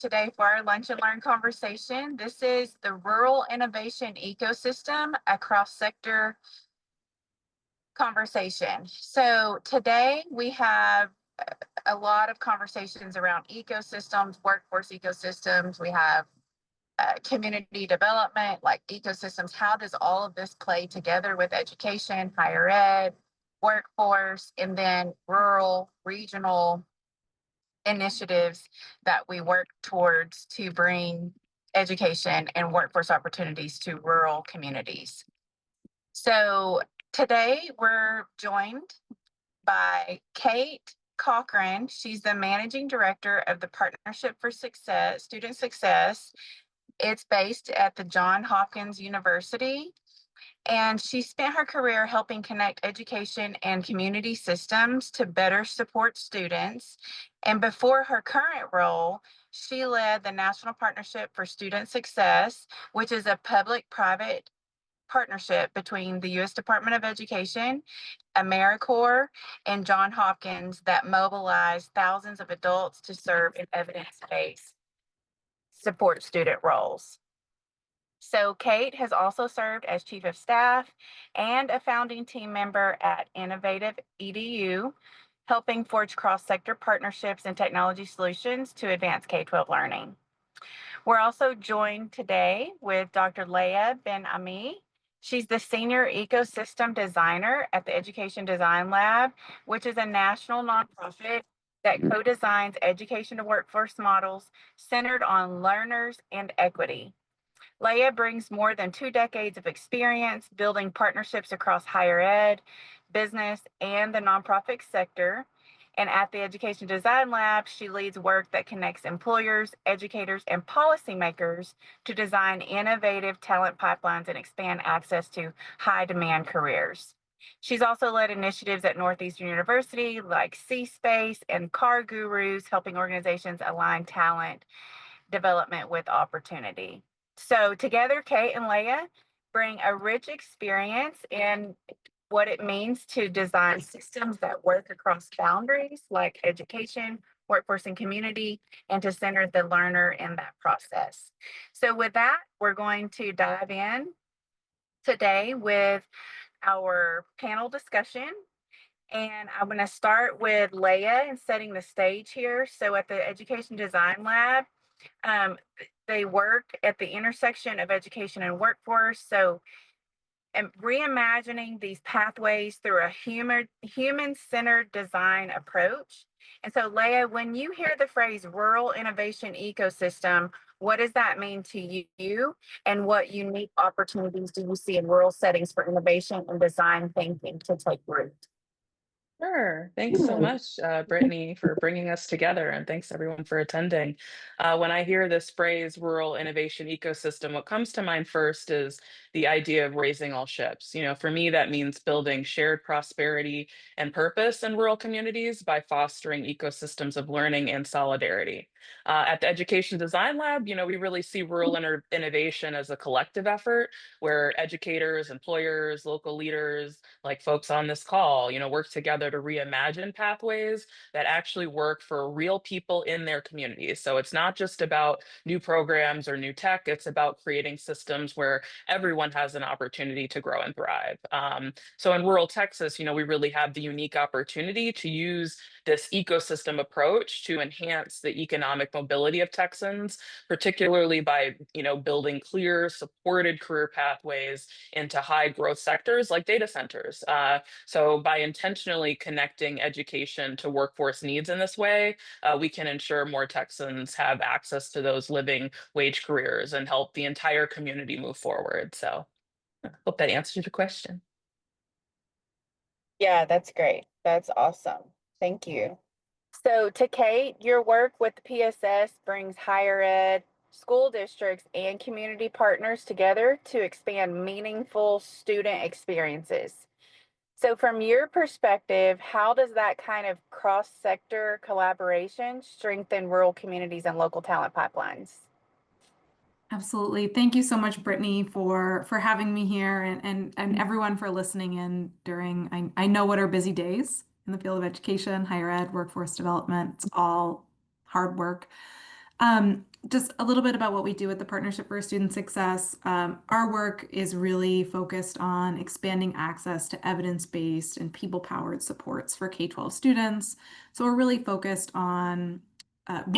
today for our Lunch and Learn conversation. This is the Rural Innovation Ecosystem, a cross-sector conversation. So today we have a lot of conversations around ecosystems, workforce ecosystems. We have community development, like ecosystems. How does all of this play together with education, higher ed, workforce, and then rural, regional initiatives that we work towards to bring education and workforce opportunities to rural communities. So today we're joined by Kate Cochran. She's the managing director of the Partnership for Success, Student Success. It's based at the Johns Hopkins University. And she spent her career helping connect education and community systems to better support students. And before her current role, she led the National Partnership for Student Success, which is a public private partnership between the U.S. Department of Education, AmeriCorps, and Johns Hopkins that mobilized thousands of adults to serve in evidence based support student roles. So Kate has also served as chief of staff and a founding team member at Innovative EDU, helping forge cross-sector partnerships and technology solutions to advance K-12 learning. We're also joined today with Dr. Leah Ben-Ami. She's the senior ecosystem designer at the Education Design Lab, which is a national nonprofit that co-designs education to workforce models centered on learners and equity. Leah brings more than 2 decades of experience building partnerships across higher ed, business, and the nonprofit sector. And at the Education Design Lab, she leads work that connects employers, educators, and policymakers to design innovative talent pipelines and expand access to high demand careers. She's also led initiatives at Northeastern University like C-Space and Car Gurus, helping organizations align talent development with opportunity. So together, Kate and Leah bring a rich experience in what it means to design systems that work across boundaries like education, workforce, and community, and to center the learner in that process. So with that, we're going to dive in today with our panel discussion. And I'm going to start with Leah and setting the stage here. So at the Education Design Lab, they work at the intersection of education and workforce. So, and reimagining these pathways through a human-centered design approach. And so, Leah, when you hear the phrase rural innovation ecosystem, what does that mean to you? And what unique opportunities do you see in rural settings for innovation and design thinking to take root? Sure. Thanks so much, Brittany, for bringing us together, and thanks everyone for attending. When I hear this phrase, rural innovation ecosystem, what comes to mind first is the idea of raising all ships. For me, that means building shared prosperity and purpose in rural communities by fostering ecosystems of learning and solidarity. At the Education Design Lab, we really see rural innovation as a collective effort where educators, employers, local leaders, like folks on this call, work together to reimagine pathways that actually work for real people in their communities. So it's not just about new programs or new tech, it's about creating systems where everyone has an opportunity to grow and thrive. So in rural Texas, we really have the unique opportunity to use this ecosystem approach to enhance the economic mobility of Texans, particularly by, building clear, supported career pathways into high growth sectors like data centers. So by intentionally connecting education to workforce needs in this way, we can ensure more Texans have access to those living wage careers and help the entire community move forward. So I hope that answers your question. Yeah, that's great. That's awesome. Thank you. So, to Kate, your work with the PSS brings higher ed, school districts, and community partners together to expand meaningful student experiences. So, from your perspective, how does that kind of cross sector collaboration strengthen rural communities and local talent pipelines? Absolutely. Thank you so much, Brittany, for having me here and everyone for listening in during I know what are busy days in the field of education, higher ed, workforce development. It's all hard work. Just a little bit about what we do at the Partnership for Student Success. Our work is really focused on expanding access to evidence-based and people-powered supports for K-12 students. So we're really focused on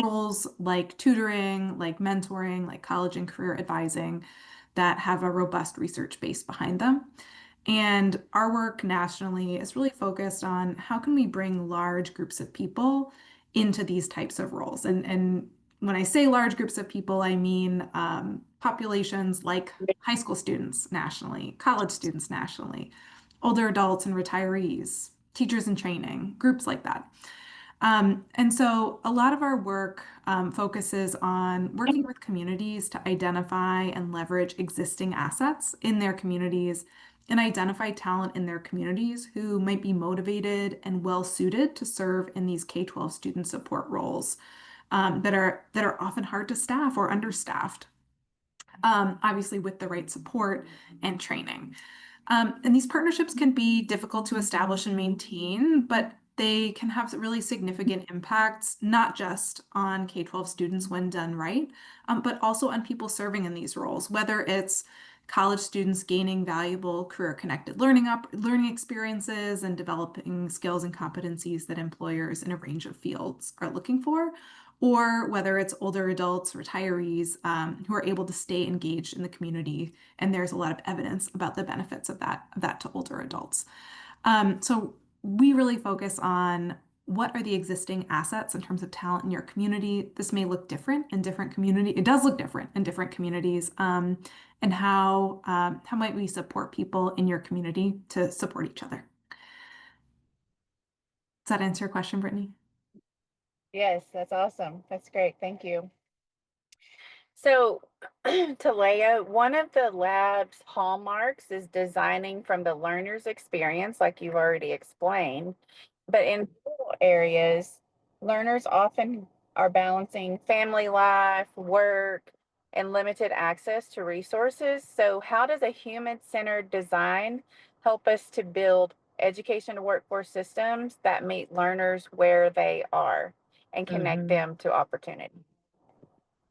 roles like tutoring, like mentoring, like college and career advising that have a robust research base behind them. And our work nationally is really focused on how can we bring large groups of people into these types of roles. And when I say large groups of people, I mean populations like high school students nationally, college students nationally, older adults and retirees, teachers in training, groups like that. And so a lot of our work focuses on working with communities to identify and leverage existing assets in their communities and identify talent in their communities who might be motivated and well suited to serve in these K-12 student support roles that are often hard to staff or understaffed, obviously with the right support and training. And these partnerships can be difficult to establish and maintain, but they can have really significant impacts, not just on K-12 students when done right, but also on people serving in these roles, whether it's college students gaining valuable career-connected learning experiences and developing skills and competencies that employers in a range of fields are looking for, or whether it's older adults, retirees, who are able to stay engaged in the community. And there's a lot of evidence about the benefits of that to older adults. So we really focus on what are the existing assets in terms of talent in your community. This may look different in different communities. It does look different in different communities. And how might we support people in your community to support each other? Does that answer your question, Brittany? Yes, that's awesome. That's great. Thank you. So, Talea, one of the lab's hallmarks is designing from the learner's experience, like you've already explained. But in rural areas, learners often are balancing family life, work, and limited access to resources. So, how does a human-centered design help us to build education to workforce systems that meet learners where they are and connect Mhm. them to opportunity?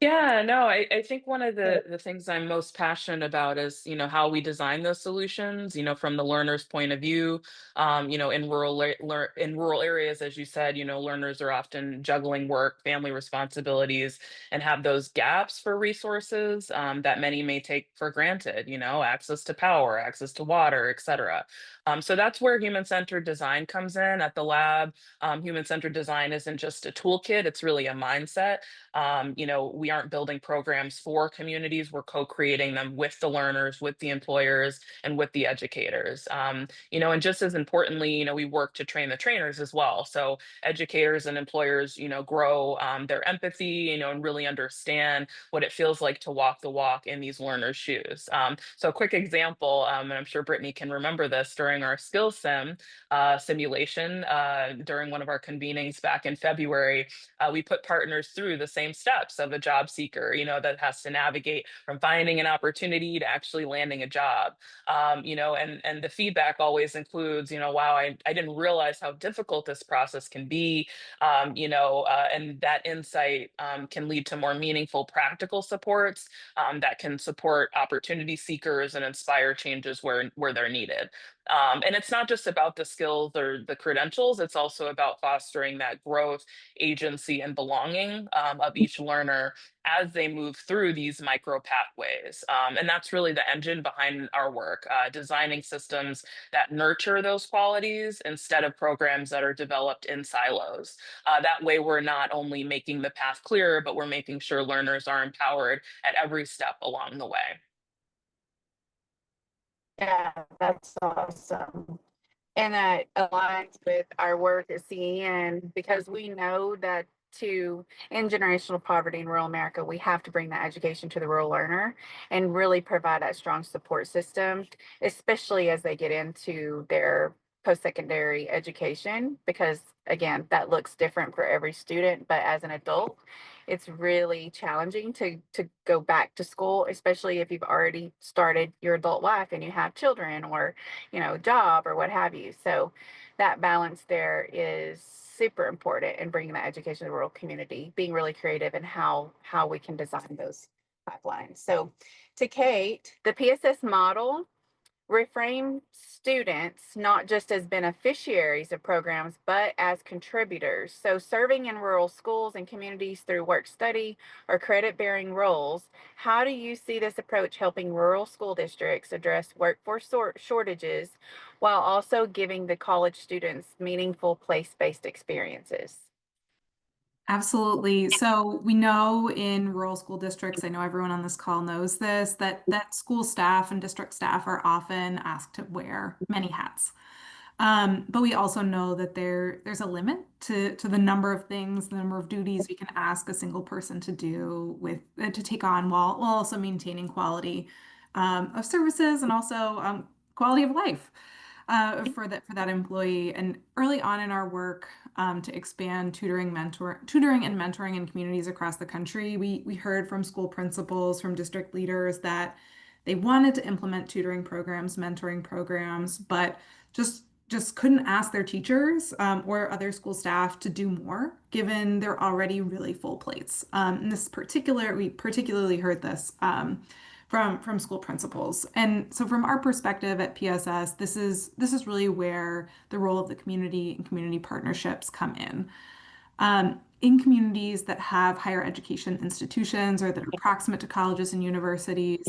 Yeah, no, I think one of the things I'm most passionate about is, how we design those solutions, from the learner's point of view. In in rural areas, as you said, learners are often juggling work, family responsibilities, and have those gaps for resources that many may take for granted, access to power, access to water, et cetera. So that's where human-centered design comes in at the lab. Human-centered design isn't just a toolkit, it's really a mindset. We aren't building programs for communities, we're co-creating them with the learners, with the employers, and with the educators. And just as importantly, we work to train the trainers as well. So educators and employers, grow their empathy, and really understand what it feels like to walk the walk in these learners' shoes. So a quick example, and I'm sure Brittany can remember this during our skills simulation during one of our convenings back in February. We put partners through the same steps of a job seeker, that has to navigate from finding an opportunity to actually landing a job. And the feedback always includes, wow, I didn't realize how difficult this process can be. And that insight can lead to more meaningful practical supports that can support opportunity seekers and inspire changes where they're needed. And it's not just about the skills or the credentials, it's also about fostering that growth, agency, and belonging of each learner as they move through these micro pathways. And that's really the engine behind our work, designing systems that nurture those qualities instead of programs that are developed in silos. That way, we're not only making the path clearer, but we're making sure learners are empowered at every step along the way. Yeah, that's awesome. And that aligns with our work at CEN because we know that to end generational poverty in rural America, we have to bring that education to the rural learner and really provide that strong support system, especially as they get into their post-secondary education, because again, that looks different for every student, but as an adult, it's really challenging to go back to school, especially if you've already started your adult life and you have children or job or what have you. So that balance there is super important in bringing that education to the rural community, being really creative in how we can design those pipelines. So to Kate, the PSS model reframe students not just as beneficiaries of programs, but as contributors. So, serving in rural schools and communities through work study or credit bearing roles, how do you see this approach helping rural school districts address workforce shortages while also giving the college students meaningful place based experiences? Absolutely. So we know in rural school districts, I know everyone on this call knows this, that school staff and district staff are often asked to wear many hats. But we also know that there's a limit to the number of things, the number of duties we can ask a single person to do to take on while also maintaining quality of services and also quality of life for that employee. And early on in our work to expand tutoring and mentoring in communities across the country, we heard from school principals, from district leaders that they wanted to implement tutoring programs, mentoring programs, but just couldn't ask their teachers or other school staff to do more, given their already really full plates. We particularly heard this from school principals. And so from our perspective at PSS, this is really where the role of the community and community partnerships come in. In communities that have higher education institutions or that are proximate to colleges and universities,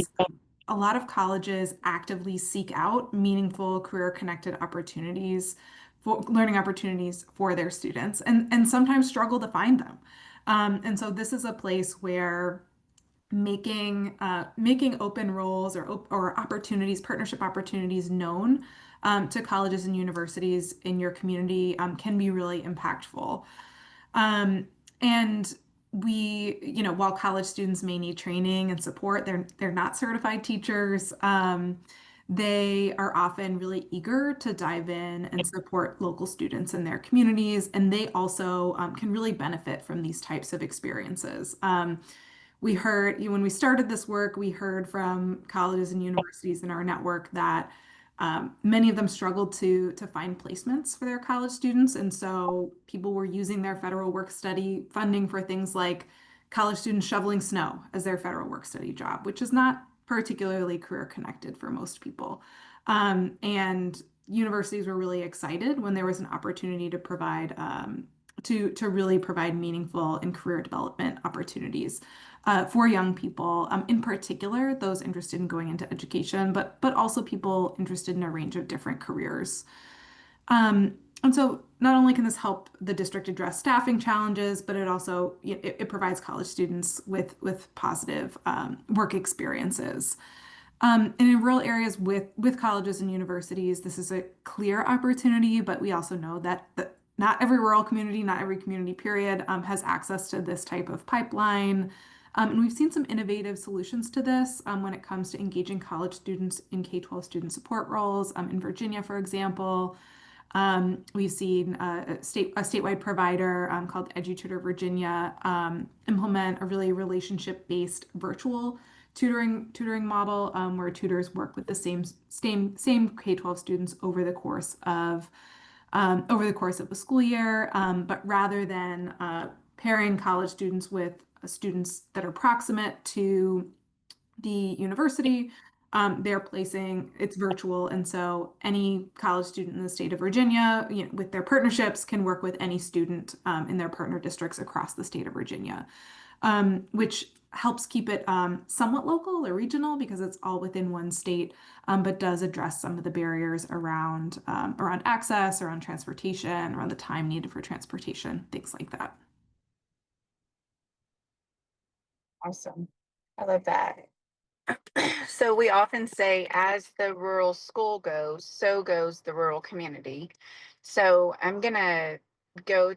a lot of colleges actively seek out meaningful career connected opportunities for learning opportunities for their students and sometimes struggle to find them. And so this is a place where making open roles or opportunities, partnership opportunities known to colleges and universities in your community can be really impactful. And while college students may need training and support, they're not certified teachers. They are often really eager to dive in and support local students in their communities, and they also can really benefit from these types of experiences. When we started this work, we heard from colleges and universities in our network that many of them struggled to find placements for their college students. And so people were using their federal work study funding for things like college students shoveling snow as their federal work study job, which is not particularly career connected for most people. And universities were really excited when there was an opportunity to really provide meaningful and career development opportunities for young people, in particular, those interested in going into education, but also people interested in a range of different careers. And so not only can this help the district address staffing challenges, but it provides college students with positive work experiences. And in rural areas with colleges and universities, this is a clear opportunity, but we also know that not every rural community, not every community period, has access to this type of pipeline. And we've seen some innovative solutions to this when it comes to engaging college students in K-12 student support roles. In Virginia, for example, we've seen a statewide provider called Edu-Tutor Virginia implement a really relationship-based virtual tutoring model where tutors work with the same K-12 students over the course of the school year, but rather than pairing college students with students that are proximate to the university, it's virtual, and so any college student in the state of Virginia, with their partnerships, can work with any student in their partner districts across the state of Virginia, which helps keep it somewhat local or regional because it's all within one state, but does address some of the barriers around access, around transportation, around the time needed for transportation, things like that. Awesome. I love that. So we often say, as the rural school goes, so goes the rural community. So I'm gonna go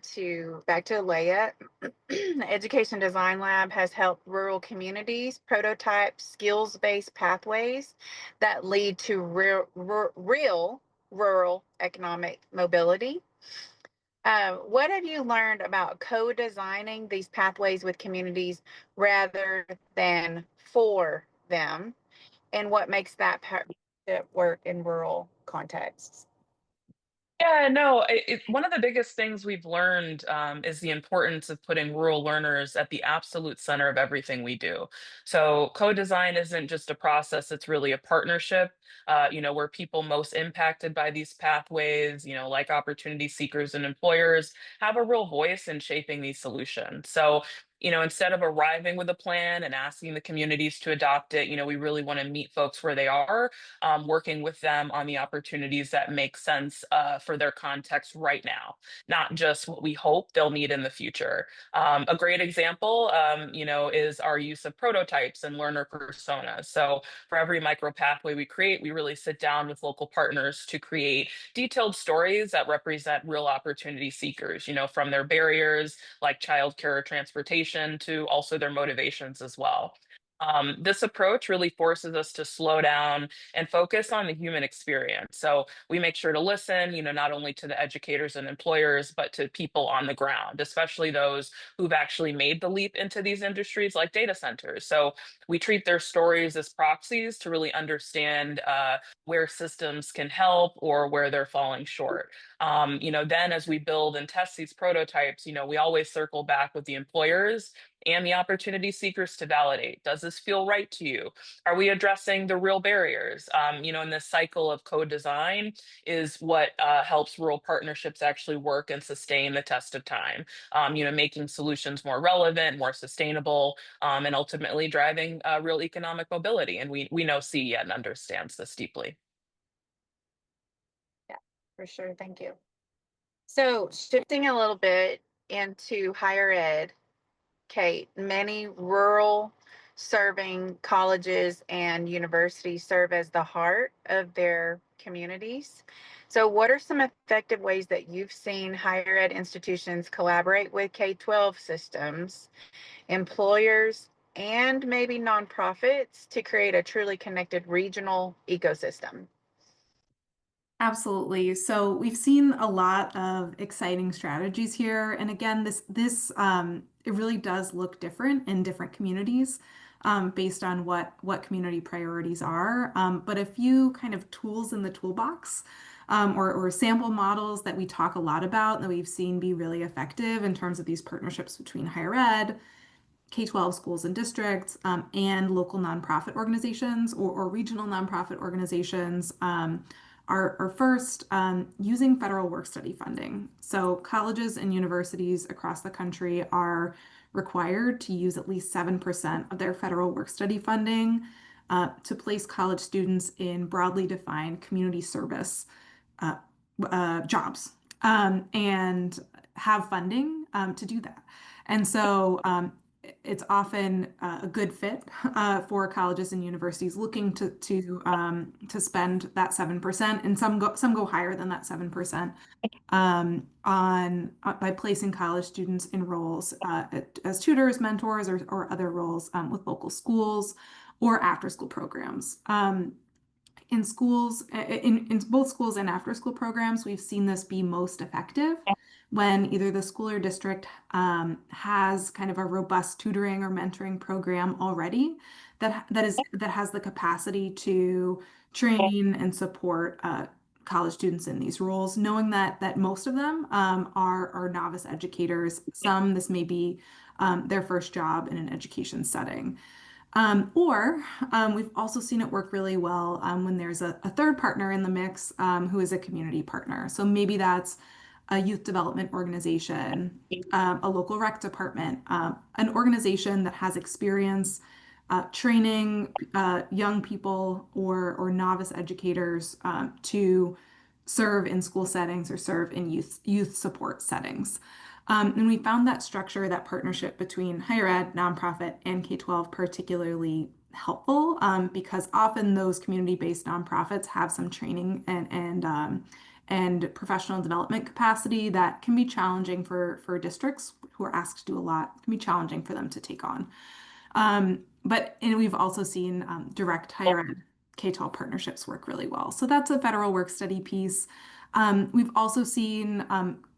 back to Leia. The Education Design Lab has helped rural communities prototype skills-based pathways that lead to real rural economic mobility. What have you learned about co-designing these pathways with communities rather than for them? And what makes that work in rural contexts? Yeah, no, one of the biggest things we've learned is the importance of putting rural learners at the absolute center of everything we do. So co-design isn't just a process, it's really a partnership, where people most impacted by these pathways, like opportunity seekers and employers, have a real voice in shaping these solutions. So, instead of arriving with a plan and asking the communities to adopt it, we really want to meet folks where they are, working with them on the opportunities that make sense for their context right now, not just what we hope they'll need in the future. A great example, is our use of prototypes and learner personas. So for every micro pathway we create, we really sit down with local partners to create detailed stories that represent real opportunity seekers, from their barriers like childcare or transportation to also their motivations as well. This approach really forces us to slow down and focus on the human experience. So we make sure to listen, not only to the educators and employers, but to people on the ground, especially those who've actually made the leap into these industries like data centers. So we treat their stories as proxies to really understand where systems can help or where they're falling short. Then as we build and test these prototypes, we always circle back with the employers and the opportunity seekers to validate, does this feel right to you? Are we addressing the real barriers? And this cycle of co-design is what helps rural partnerships actually work and sustain the test of time. Making solutions more relevant, more sustainable, and ultimately driving real economic mobility. And we know CEN understands this deeply. Yeah, for sure. Thank you. So shifting a little bit into higher ed, Kate, many rural serving colleges and universities serve as the heart of their communities. So, what are some effective ways that you've seen higher ed institutions collaborate with K-12 systems, employers, and maybe nonprofits to create a truly connected regional ecosystem? Absolutely. So we've seen a lot of exciting strategies here. And again, this it really does look different in different communities based on what community priorities are. But a few kind of tools in the toolbox or sample models that we talk a lot about that we've seen be really effective in terms of these partnerships between higher ed, K-12 schools and districts, and local nonprofit organizations or regional nonprofit organizations are first using federal work study funding. So colleges and universities across the country are required to use at least 7% of their federal work study funding to place college students in broadly defined community service uh, jobs and have funding to do that. And so it's often a good fit for colleges and universities looking to spend that 7%, and some go higher than that 7% on by placing college students in roles as tutors, mentors, or other roles with local schools or after school programs. In schools, in both schools and after school programs, we've seen this be most effective when either the school or district has kind of a robust tutoring or mentoring program already that has the capacity to train and support college students in these roles, knowing that most of them are novice educators. Some this may be their first job in an education setting. Or we've also seen it work really well when there's a third partner in the mix who is a community partner. So maybe that's a youth development organization, a local rec department, an organization that has experience training young people or novice educators to serve in school settings or serve in youth support settings. And we found that structure, that partnership between higher ed, nonprofit, and K-12 particularly helpful because often those community-based nonprofits have some training and professional development capacity that can be challenging for districts who are asked to do a lot. It can be challenging for them to take on. But we've also seen direct higher ed K-12 partnerships work really well. So that's a federal work study piece. We've also seen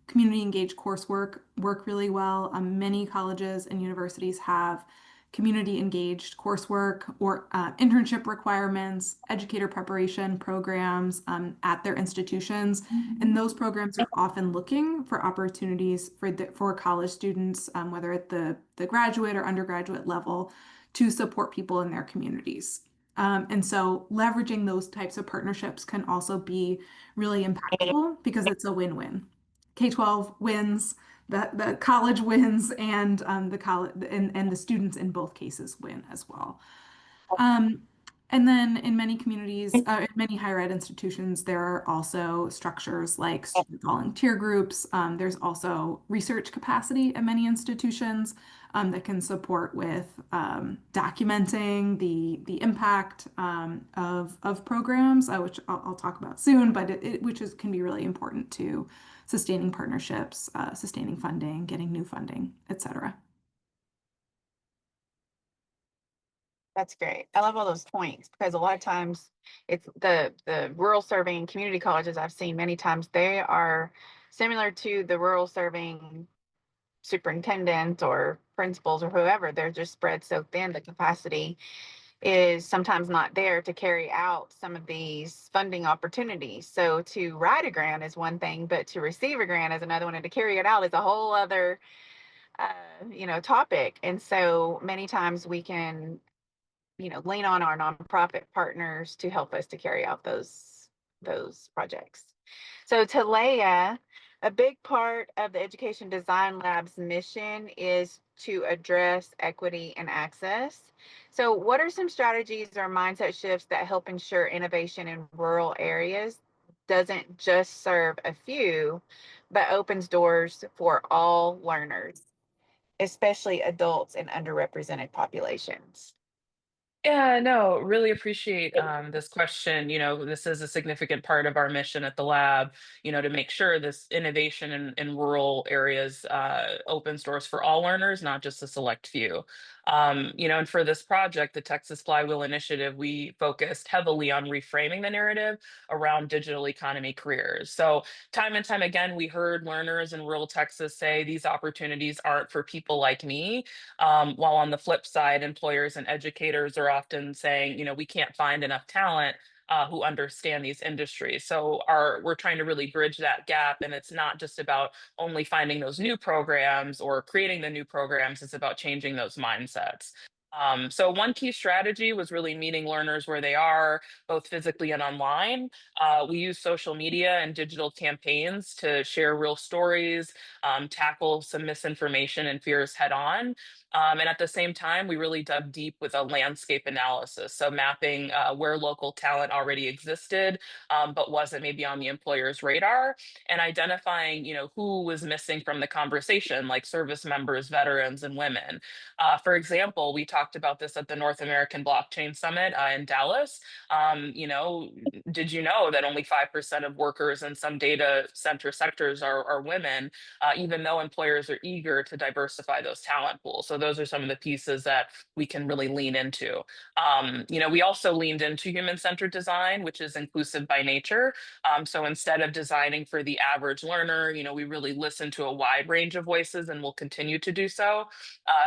community engaged coursework work really well. Many colleges and universities have community engaged coursework or internship requirements, educator preparation programs at their institutions. And those programs are often looking for opportunities for college students, whether at the graduate or undergraduate level, to support people in their communities. And so leveraging those types of partnerships can also be really impactful because it's a win-win. K-12 wins, the college wins, and the college and the students in both cases win as well. Um, and then in many communities, in many higher ed institutions, there are also structures like student volunteer groups. There's also research capacity at many institutions that can support with documenting the impact of programs, which I'll talk about soon, but can be really important to sustaining partnerships, sustaining funding, getting new funding, et cetera. That's great. I love all those points because a lot of times it's the rural serving community colleges I've seen many times, they are similar to the rural serving superintendent or principals or whoever. They're just spread so thin, the capacity is sometimes not there to carry out some of these funding opportunities. So to write a grant is one thing, but to receive a grant is another one, and to carry it out is a whole other topic. And so many times we can lean on our nonprofit partners to help us to carry out those projects. So Talaya, a big part of the Education Design Lab's mission is to address equity and access. So what are some strategies or mindset shifts that help ensure innovation in rural areas doesn't just serve a few, but opens doors for all learners, especially adults and underrepresented populations? Yeah, no, really appreciate this question. This is a significant part of our mission at the lab, to make sure this innovation in rural areas opens doors for all learners, not just a select few. And for this project, the Texas Flywheel Initiative, we focused heavily on reframing the narrative around digital economy careers. So time and time again, we heard learners in rural Texas say these opportunities aren't for people like me. While on the flip side, employers and educators are often saying, we can't find enough talent who understand these industries. So we're trying to really bridge that gap. And it's not just about only finding those new programs or creating the new programs, it's about changing those mindsets. So one key strategy was really meeting learners where they are, both physically and online. We use social media and digital campaigns to share real stories, tackle some misinformation and fears head on. And at the same time, we really dug deep with a landscape analysis. So mapping where local talent already existed, but wasn't maybe on the employer's radar, and identifying, who was missing from the conversation, like service members, veterans, and women. For example, we talked about this at the North American Blockchain Summit in Dallas. Did you know that only 5% of workers in some data center sectors are women, even though employers are eager to diversify those talent pools? So those are some of the pieces that we can really lean into. We also leaned into human-centered design, which is inclusive by nature. So instead of designing for the average learner, we really listen to a wide range of voices and will continue to do so.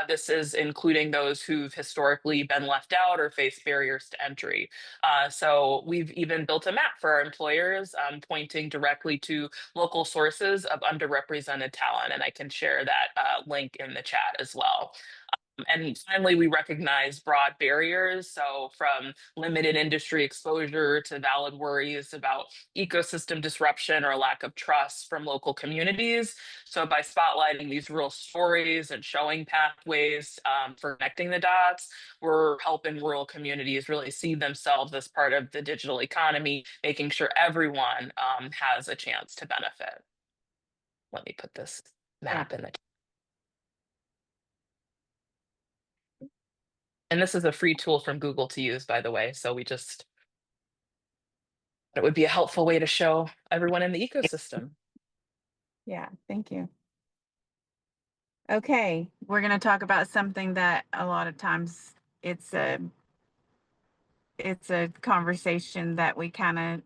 This is including those who've historically been left out or face barriers to entry. So we've even built a map for our employers, pointing directly to local sources of underrepresented talent. And I can share that link in the chat as well. And finally, we recognize broad barriers. So, from limited industry exposure to valid worries about ecosystem disruption or lack of trust from local communities. So, by spotlighting these real stories and showing pathways for connecting the dots, we're helping rural communities really see themselves as part of the digital economy, making sure everyone has a chance to benefit. Let me put this Yeah. map in the chat. And this is a free tool from Google to use, by the way. So it would be a helpful way to show everyone in the ecosystem. Yeah, thank you. Okay, we're going to talk about something that a lot of times it's a conversation that we kind of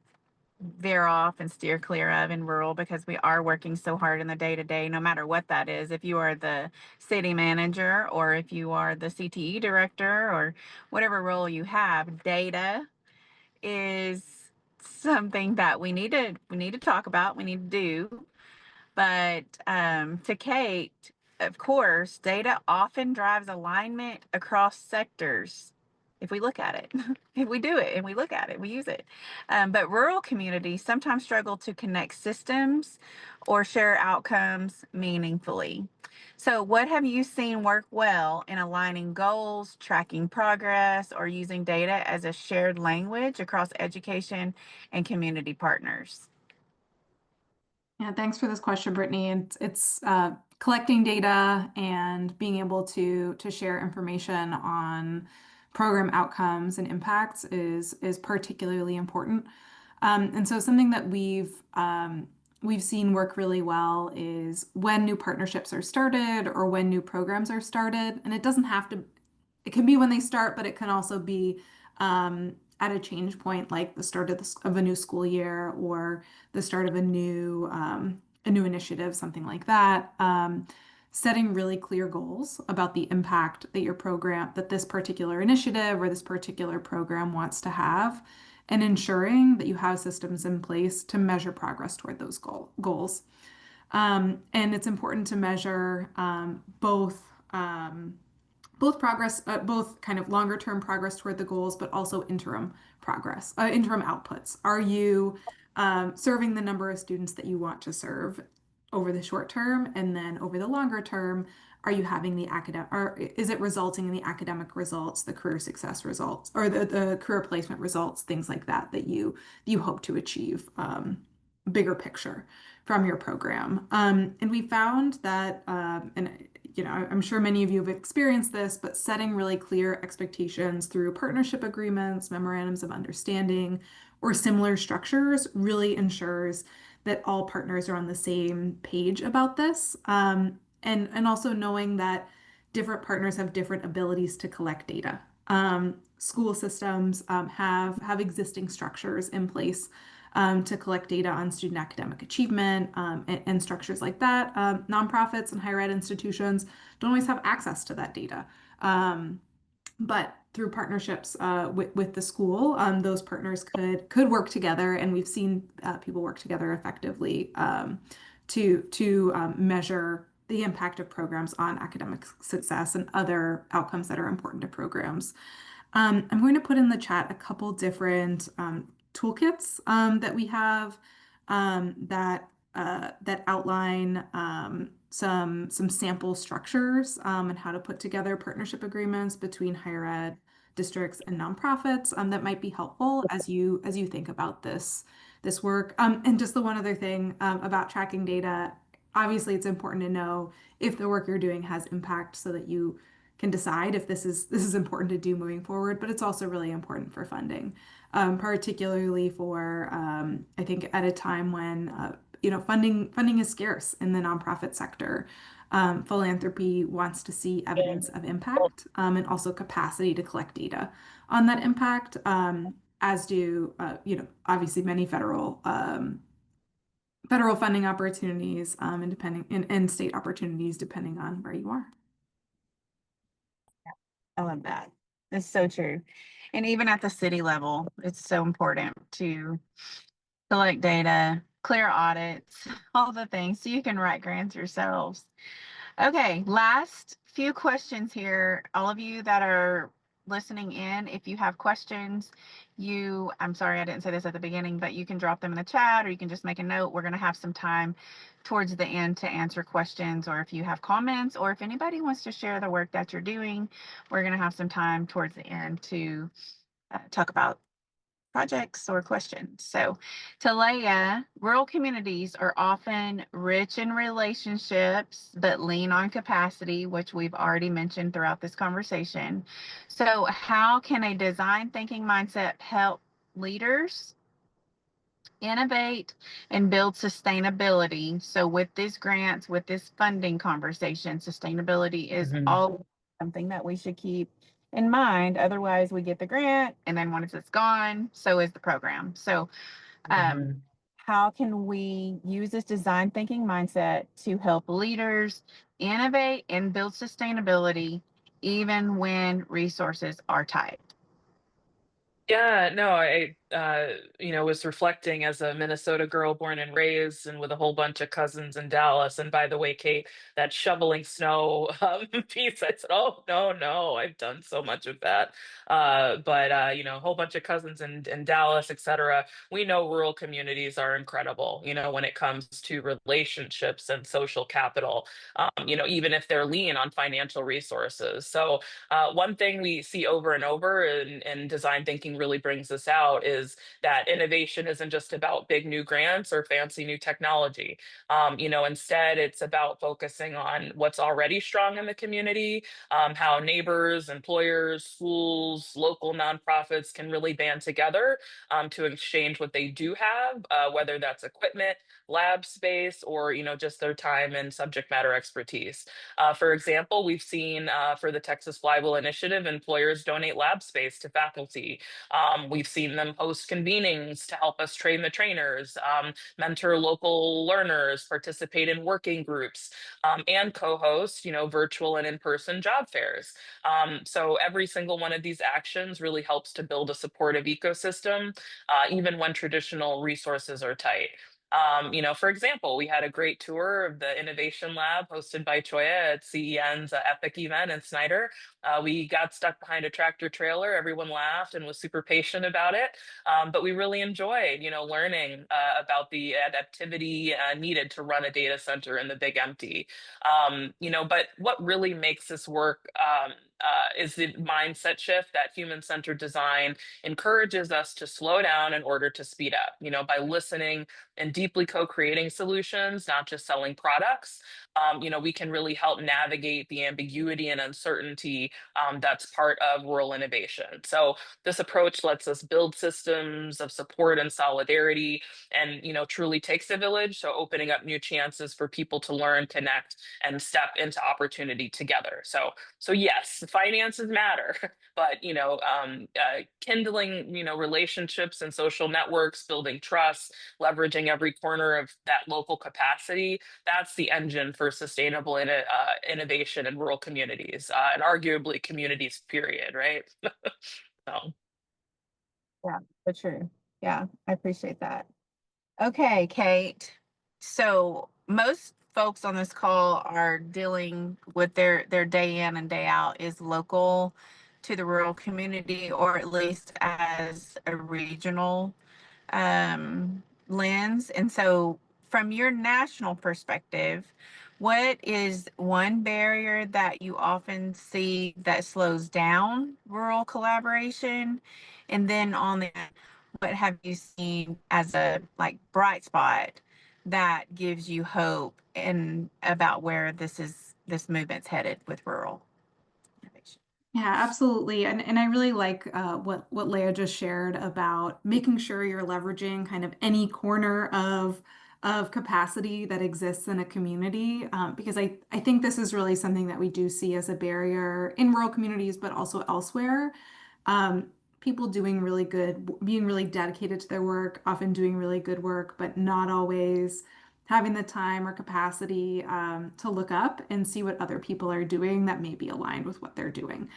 veer off and steer clear of in rural, because we are working so hard in the day to day, no matter what that is. If you are the city manager, or if you are the CTE director, or whatever role you have, data is something that we need to talk about, we need to do. But to Kate, of course, data often drives alignment across sectors. If we look at it, if we do it and we look at it, we use it. But rural communities sometimes struggle to connect systems or share outcomes meaningfully. So, what have you seen work well in aligning goals, tracking progress, or using data as a shared language across education and community partners? Yeah, thanks for this question, Brittany. And it's collecting data and being able to share information on program outcomes and impacts is particularly important. And so something that we've seen work really well is when new partnerships are started or when new programs are started. And it doesn't have to, it can be when they start, but it can also be at a change point, like the start of, of a new school year or the start of a new initiative, something like that. Setting really clear goals about the impact that your program, that this particular initiative or this particular program wants to have, and ensuring that you have systems in place to measure progress toward those goals. And it's important to measure both progress, both kind of longer term progress toward the goals, but also interim progress, interim outputs. Are you serving the number of students that you want to serve over the short term? And then over the longer term, are you having the academic, or is it resulting in the academic results, the career success results, or the career placement results, things like that, that you hope to achieve? Bigger picture from your program. And we found that, and I'm sure many of you have experienced this, but setting really clear expectations through partnership agreements, memorandums of understanding, or similar structures really ensures that all partners are on the same page about this. And also knowing that different partners have different abilities to collect data. School systems have existing structures in place to collect data on student academic achievement and structures like that. Nonprofits and higher ed institutions don't always have access to that data. But through partnerships with the school, those partners could work together, and we've seen people work together effectively to measure the impact of programs on academic success and other outcomes that are important to programs. I'm going to put in the chat a couple different toolkits that we have that outline some sample structures and how to put together partnership agreements between higher ed districts and nonprofits that might be helpful as you think about this work. And just the one other thing about tracking data, obviously it's important to know if the work you're doing has impact so that you can decide if this is important to do moving forward, but it's also really important for funding, particularly for I think at a time when funding is scarce in the nonprofit sector. Philanthropy wants to see evidence of impact and also capacity to collect data on that impact, as do obviously many federal funding opportunities and state opportunities depending on where you are. I love that. It's so true. And even at the city level, it's so important to collect data, clear audits, all the things so you can write grants yourselves. Okay, last few questions here. All of you that are listening in, if you have questions, I'm sorry I didn't say this at the beginning, but you can drop them in the chat or you can just make a note. We're going to have some time towards the end to answer questions, or if you have comments, or if anybody wants to share the work that you're doing, we're going to have some time towards the end to talk about projects or questions. So, Talaya, rural communities are often rich in relationships but lean on capacity, which we've already mentioned throughout this conversation. So, how can a design thinking mindset help leaders innovate and build sustainability? So, with these grants, with this funding conversation, sustainability is Mhm. all something that we should keep in mind. Otherwise, we get the grant, and then once it's gone, so is the program. So, Um, Mhm. how can we use this design thinking mindset to help leaders innovate and build sustainability even when resources are tight? Yeah, no, was reflecting as a Minnesota girl born and raised and with a whole bunch of cousins in Dallas. And by the way, Kate, that shoveling snow piece, I said, oh, no, no, I've done so much of that. A whole bunch of cousins in Dallas, et cetera. We know rural communities are incredible, when it comes to relationships and social capital, even if they're lean on financial resources. So, one thing we see over and over, and design thinking really brings this out, is that innovation isn't just about big new grants or fancy new technology. Instead, it's about focusing on what's already strong in the community, how neighbors, employers, schools, local nonprofits can really band together to exchange what they do have, whether that's equipment, lab space, or just their time and subject matter expertise. For example, we've seen for the Texas Flywheel Initiative, employers donate lab space to faculty. We've seen them host convenings to help us train the trainers, mentor local learners, participate in working groups, and co-host, virtual and in-person job fairs. So every single one of these actions really helps to build a supportive ecosystem, even when traditional resources are tight. For example, we had a great tour of the Innovation Lab hosted by Choya at CEN's Epic event in Snyder. We got stuck behind a tractor trailer. Everyone laughed and was super patient about it. But we really enjoyed, learning about the adaptivity needed to run a data center in the big empty. But what really makes this work is the mindset shift that human-centered design encourages us to slow down in order to speed up, by listening and deeply co-creating solutions, not just selling products. We can really help navigate the ambiguity and uncertainty that's part of rural innovation. So this approach lets us build systems of support and solidarity, and truly takes a village. So opening up new chances for people to learn, connect, and step into opportunity together. So yes, finances matter, but kindling relationships and social networks, building trust, leveraging every corner of that local capacity. That's the engine for sustainable innovation in rural communities, and arguably communities, period, right? So, Yeah, for true. Yeah, I appreciate that. Okay, Kate. So most folks on this call are dealing with their day in and day out is local to the rural community, or at least as a regional lens. And so, from your national perspective, what is one barrier that you often see that slows down rural collaboration? And then on the, what have you seen as a like bright spot that gives you hope and about where this movement's headed with rural innovation? Yeah, absolutely. And I really like what Leah just shared about making sure you're leveraging kind of any corner of capacity that exists in a community. Because I think this is really something that we do see as a barrier in rural communities, but also elsewhere. People doing really good, being really dedicated to their work, often doing really good work, but not always having the time or capacity to look up and see what other people are doing that may be aligned with what they're doing,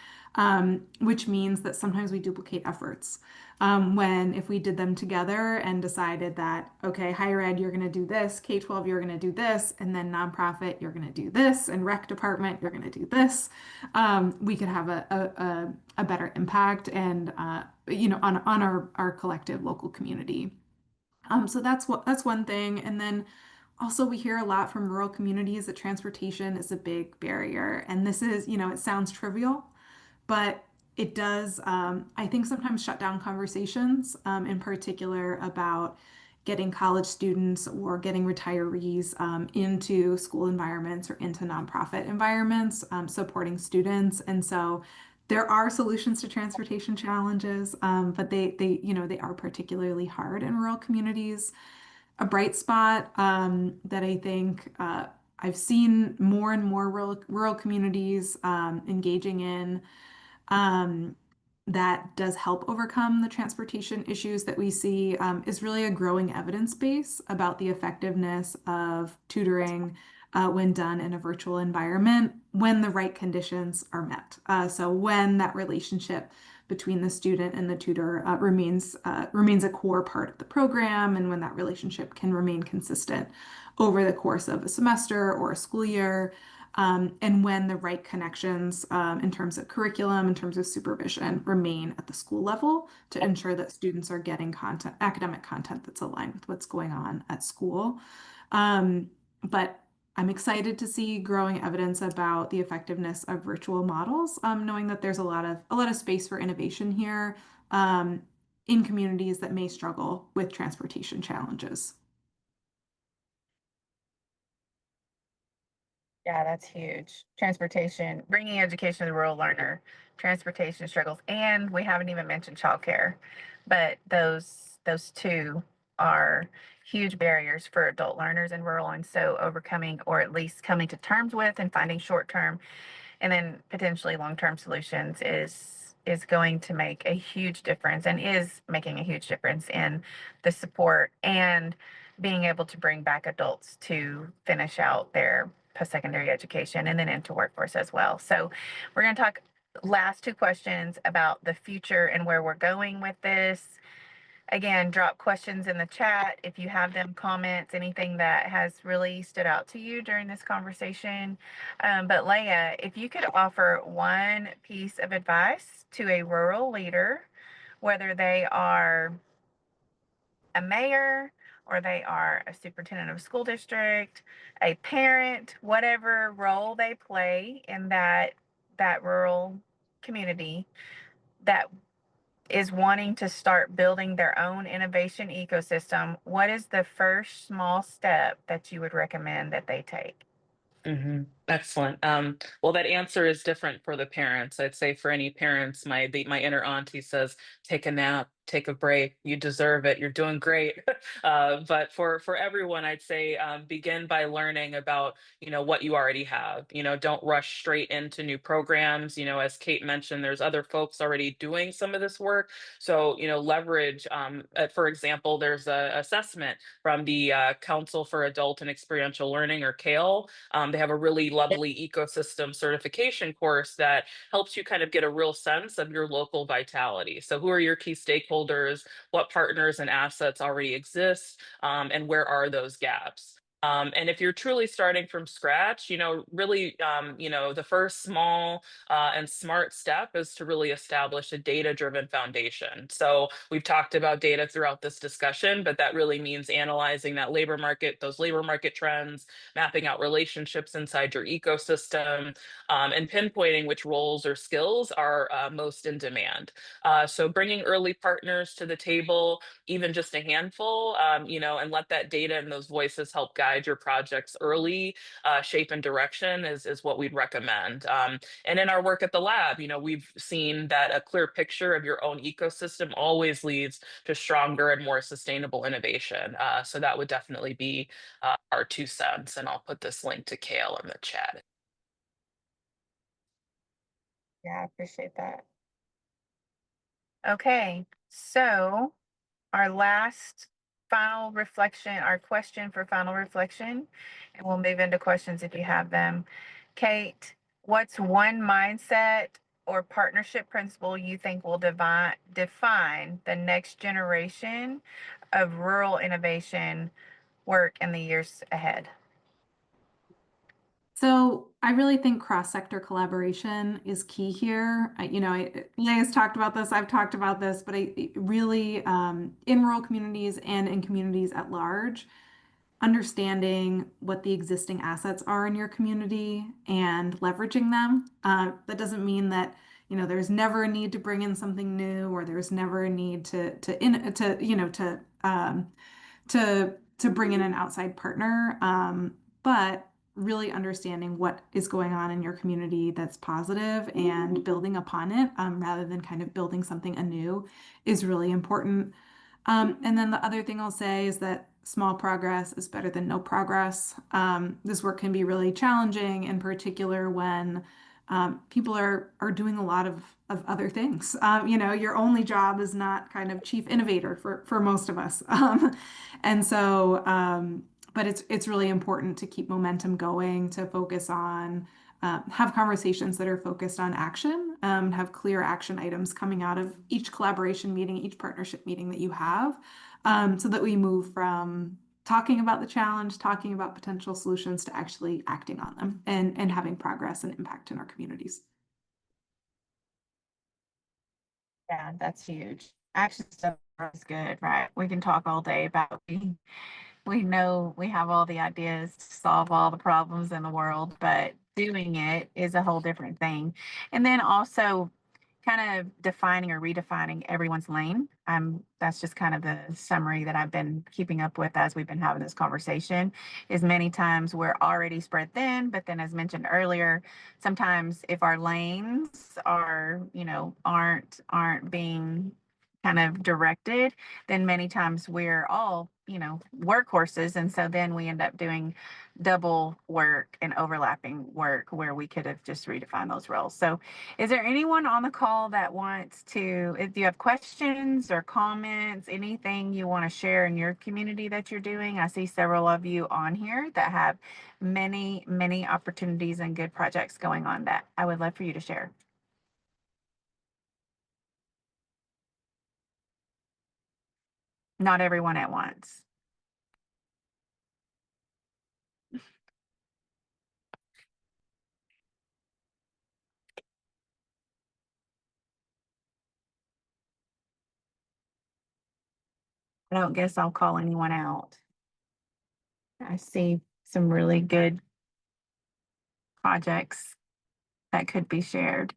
which means that sometimes we duplicate efforts. When if we did them together and decided that, okay, higher ed, you're going to do this, K-12, you're going to do this, and then nonprofit, you're going to do this, and rec department, you're going to do this, we could have a better impact and on our collective local community. So that's one thing. And then also we hear a lot from rural communities that transportation is a big barrier. And this is, it sounds trivial, but it does, I think, sometimes shut down conversations, in particular about getting college students or getting retirees into school environments or into nonprofit environments, supporting students. And so there are solutions to transportation challenges, but they are particularly hard in rural communities. A bright spot that I think I've seen more and more rural communities engaging in. Um, that does help overcome the transportation issues that we see is really a growing evidence base about the effectiveness of tutoring when done in a virtual environment when the right conditions are met. So when that relationship between the student and the tutor remains a core part of the program, and when that relationship can remain consistent over the course of a semester or a school year, and when the right connections in terms of curriculum, in terms of supervision, remain at the school level to ensure that students are getting content, academic content that's aligned with what's going on at school. But I'm excited to see growing evidence about the effectiveness of virtual models, knowing that there's a lot of space for innovation here in communities that may struggle with transportation challenges. Yeah, that's huge. Transportation, bringing education to the rural learner, transportation struggles, and we haven't even mentioned childcare, but those two are huge barriers for adult learners in rural, and so overcoming or at least coming to terms with and finding short-term and then potentially long-term solutions is going to make a huge difference and is making a huge difference in the support and being able to bring back adults to finish out their post-secondary education and then into workforce as well. So we're going to talk last two questions about the future and where we're going with this. Again, drop questions in the chat if you have them, comments, anything that has really stood out to you during this conversation. But Leah, if you could offer one piece of advice to a rural leader, whether they are a mayor or they are a superintendent of a school district, a parent, whatever role they play in that rural community that is wanting to start building their own innovation ecosystem, what is the first small step that you would recommend that they take? Excellent. Well, that answer is different for the parents. I'd say for any parents, my inner auntie says, "Take a nap, take a break. You deserve it. You're doing great." But for everyone, I'd say begin by learning about what you already have. Don't rush straight into new programs. As Kate mentioned, there's other folks already doing some of this work. So leverage. For example, there's a assessment from the Council for Adult and Experiential Learning, or CALE. They have a really lovely ecosystem certification course that helps you kind of get a real sense of your local vitality. So, who are your key stakeholders? What partners and assets already exist? And where are those gaps? And if you're truly starting from scratch, really, the first small and smart step is to really establish a data-driven foundation. So we've talked about data throughout this discussion, but that really means analyzing those labor market trends, mapping out relationships inside your ecosystem, and pinpointing which roles or skills are most in demand. So bringing early partners to the table, even just a handful, and let that data and those voices help guide your projects early. Shape and direction is what we'd recommend. And in our work at the lab, we've seen that a clear picture of your own ecosystem always leads to stronger and more sustainable innovation. So that would definitely be our 2 cents. And I'll put this link to Kale in the chat. Yeah, I appreciate that. Okay, so our last final reflection, our question for final reflection, and we'll move into questions if you have them. Kate, what's one mindset or partnership principle you think will define the next generation of rural innovation work in the years ahead? So I really think cross-sector collaboration is key here. Leah's talked about this, I've talked about this, but really in rural communities and in communities at large, understanding what the existing assets are in your community and leveraging them. That doesn't mean that there's never a need to bring in something new, or there's never a need to bring in an outside partner. But really understanding what is going on in your community that's positive and building upon it, rather than kind of building something anew, is really important. And then the other thing I'll say is that small progress is better than no progress. This work can be really challenging, in particular when people are doing a lot of of other things. Your only job is not kind of chief innovator for most of us. And so, but it's really important to keep momentum going, to focus on, have conversations that are focused on action, have clear action items coming out of each collaboration meeting, each partnership meeting that you have, so that we move from talking about the challenge, talking about potential solutions to actually acting on them and having progress and impact in our communities. Yeah, that's huge. Action stuff is good, right? We can talk all day about we know we have all the ideas to solve all the problems in the world, but doing it is a whole different thing. And then also kind of defining or redefining everyone's lane. That's just kind of the summary that I've been keeping up with as we've been having this conversation. Is many times we're already spread thin, but then as mentioned earlier, sometimes if our lanes are, aren't being kind of directed, then many times we're all, workhorses. And so then we end up doing double work and overlapping work where we could have just redefined those roles. So is there anyone on the call that wants to, if you have questions or comments, anything you want to share in your community that you're doing? I see several of you on here that have many, many opportunities and good projects going on that I would love for you to share. Not everyone at once. I don't guess I'll call anyone out. I see some really good projects that could be shared.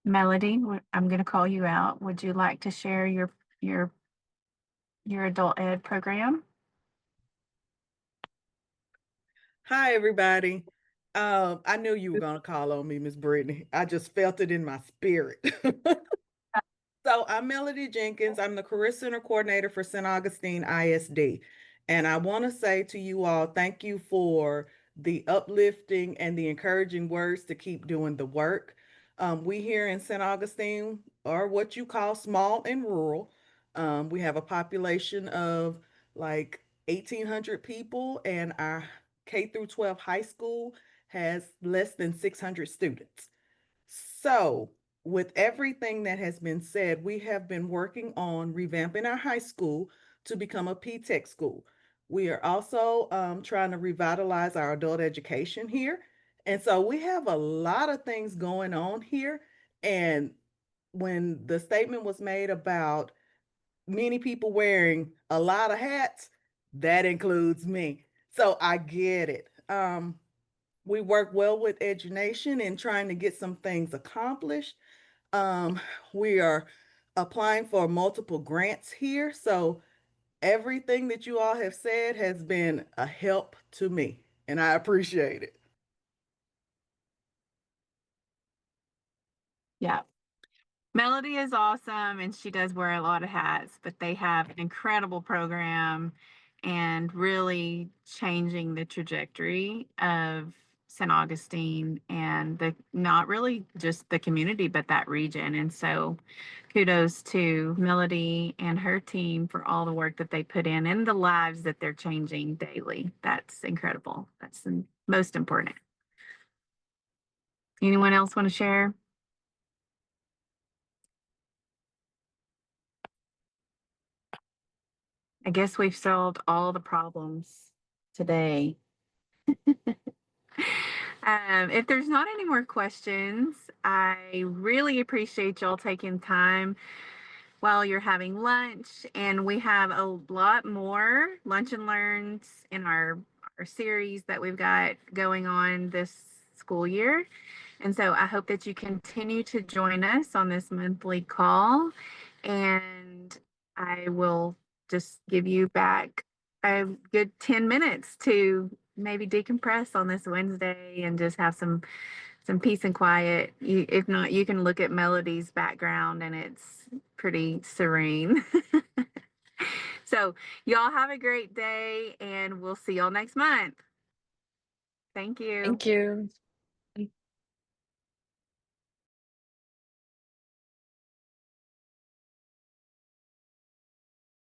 Melody, I'm going to call you out. Would you like to share your your adult ed program? Hi, everybody. I knew you were going to call on me, Miss Brittany. I just felt it in my spirit. So I'm Melody Jenkins. I'm the Career Center Coordinator for St. Augustine ISD. And I want to say to you all, thank you for the uplifting and the encouraging words to keep doing the work. We here in St. Augustine are what you call small and rural. We have a population of like 1,800 people, and our K through 12 high school has less than 600 students. So, with everything that has been said, we have been working on revamping our high school to become a P-Tech school. We are also trying to revitalize our adult education here. And so we have a lot of things going on here. And when the statement was made about many people wearing a lot of hats, that includes me. So I get it. We work well with Edu-Nation in trying to get some things accomplished. Um, we are applying for multiple grants here. So everything that you all have said has been a help to me, and I appreciate it. Yeah. Melody is awesome and she does wear a lot of hats, but they have an incredible program and really changing the trajectory of St. Augustine and the not really just the community, but that region. And so kudos to Melody and her team for all the work that they put in and the lives that they're changing daily. That's incredible. That's the most important. Anyone else want to share? I guess we've solved all the problems today. If there's not any more questions, I really appreciate y'all taking time while you're having lunch. And we have a lot more lunch and learns in our series that we've got going on this school year. And so I hope that you continue to join us on this monthly call. And I will just give you back a good 10 minutes to maybe decompress on this Wednesday and just have some peace and quiet. If not, you can look at Melody's background and it's pretty serene. So y'all have a great day and we'll see y'all next month. Thank you. Thank you.